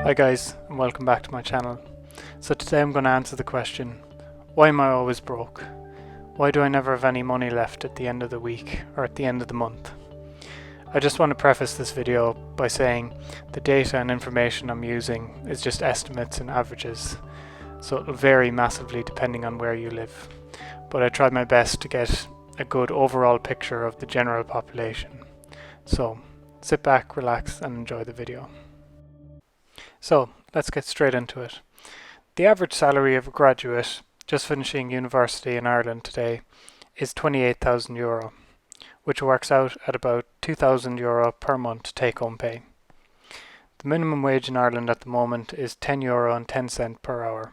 Hi guys, and welcome back to my channel. So today I'm going to answer the question, why am I always broke? Why do I never have any money left at the end of the week or at the end of the month? I just want to preface this video by saying the data and information I'm using is just estimates and averages, so it will vary massively depending on where you live. But I tried my best to get a good overall picture of the general population. So sit back, relax and enjoy the video. So let's get straight into it. The average salary of a graduate just finishing university in Ireland today is €28,000, which works out at about €2,000 per month take-home pay. The minimum wage in Ireland at the moment is €10.10 per hour,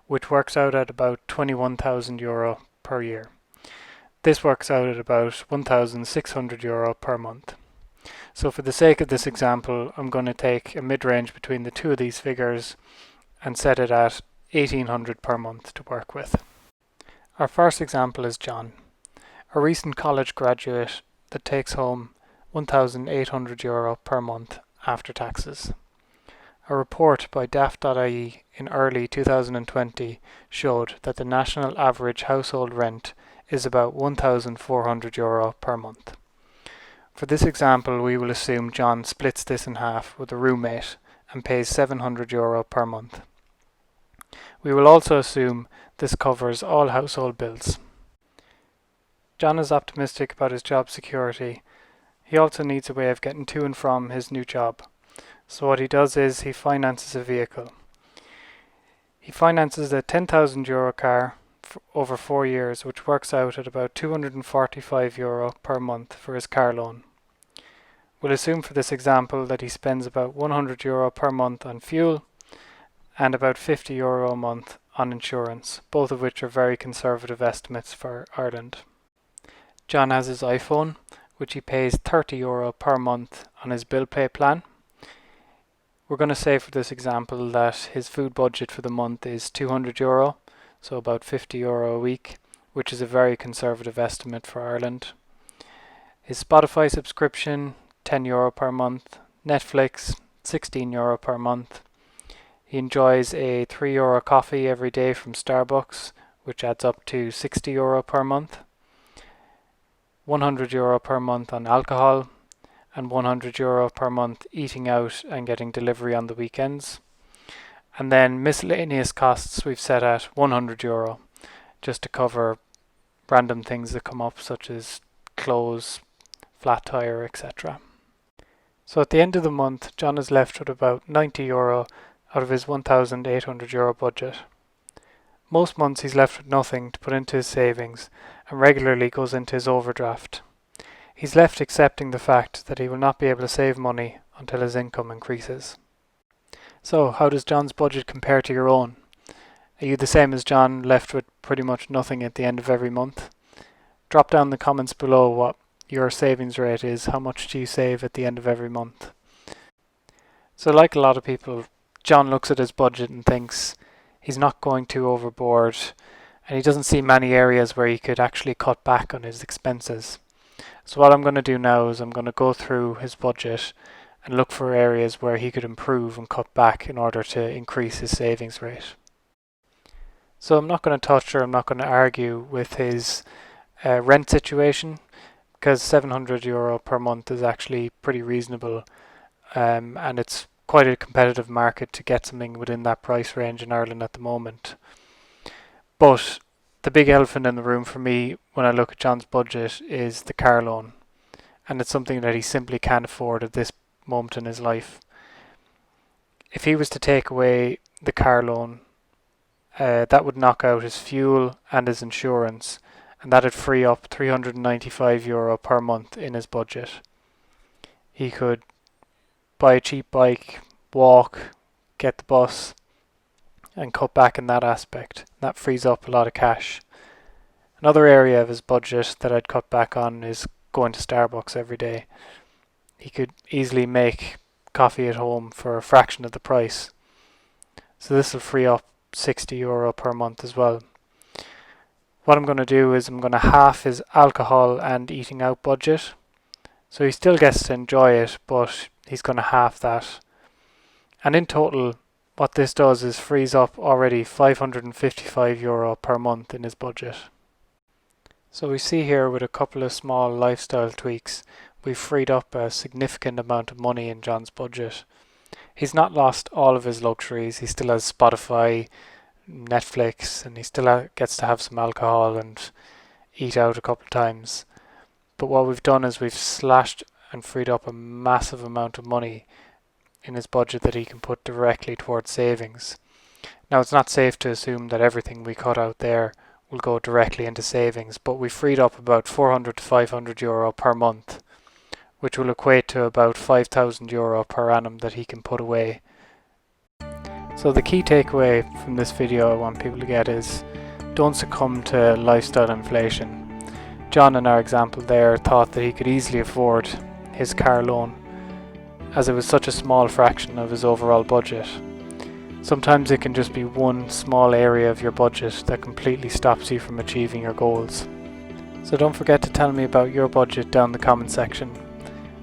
which works out at about €21,000 per year. This works out at about €1,600 per month. So for the sake of this example, I'm going to take a mid-range between the two of these figures and set it at €1,800 per month to work with. Our first example is John, a recent college graduate that takes home €1,800 per month after taxes. A report by Daft.ie in early 2020 showed that the national average household rent is about €1,400 per month. For this example, we will assume John splits this in half with a roommate and pays €700 per month. We will also assume this covers all household bills. John is optimistic about his job security. He also needs a way of getting to and from his new job. So what he does is he finances a vehicle. He finances a €10,000 car over 4 years, which works out at about €245 per month for his car loan. We'll assume for this example that he spends about €100 per month on fuel and about €50 a month on insurance, both of which are very conservative estimates for Ireland. John has his iPhone, which he pays €30 per month on his bill pay plan. We're going to say for this example that his food budget for the month is €200, so about €50 a week, which is a very conservative estimate for Ireland. His Spotify subscription, €10 per month. Netflix, €16 per month. He enjoys a €3 coffee every day from Starbucks, which adds up to €60 per month. €100 per month on alcohol, and €100 per month eating out and getting delivery on the weekends. And then miscellaneous costs we've set at €100, just to cover random things that come up, such as clothes, flat tire, etc. So at the end of the month, John is left with about €90 out of his €1,800 budget. Most months he's left with nothing to put into his savings and regularly goes into his overdraft. He's left accepting the fact that he will not be able to save money until his income increases. So how does John's budget compare to your own? Are you the same as John, left with pretty much nothing at the end of every month? Drop down in the comments below what your savings rate is. How much do you save at the end of every month? So like a lot of people, John looks at his budget and thinks he's not going too overboard, and he doesn't see many areas where he could actually cut back on his expenses. So what I'm going to do now is I'm going to go through his budget and look for areas where he could improve and cut back in order to increase his savings rate. So I'm not going to touch, or I'm not going to argue with his rent situation, because €700 per month is actually pretty reasonable, and it's quite a competitive market to get something within that price range in Ireland at the moment. But the big elephant in the room for me when I look at John's budget is the car loan, and it's something that he simply can't afford at this moment in his life. If he was to take away the car loan, that would knock out his fuel and his insurance, and that'd free up €395 per month in his budget. He could buy a cheap bike, walk, get the bus, and cut back in that aspect. That frees up a lot of cash. Another area of his budget that I'd cut back on is going to Starbucks every day. He could easily make coffee at home for a fraction of the price. So this will free up €60 per month as well. What I'm going to do is I'm going to half his alcohol and eating out budget. So he still gets to enjoy it, but he's going to half that. And in total, what this does is frees up already €555 per month in his budget. So we see here with a couple of small lifestyle tweaks, we've freed up a significant amount of money in John's budget. He's not lost all of his luxuries. He still has Spotify, Netflix, and he still gets to have some alcohol and eat out a couple of times. But what we've done is we've slashed and freed up a massive amount of money in his budget that he can put directly towards savings. Now, it's not safe to assume that everything we cut out there will go directly into savings, but we freed up about €400 to €500 per month, which will equate to about €5,000 per annum that he can put away. So the key takeaway from this video I want people to get is, don't succumb to lifestyle inflation. John, in our example there, thought that he could easily afford his car loan, as it was such a small fraction of his overall budget. Sometimes it can just be one small area of your budget that completely stops you from achieving your goals. So don't forget to tell me about your budget down in the comment section.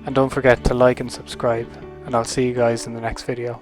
And don't forget to like and subscribe, and I'll see you guys in the next video.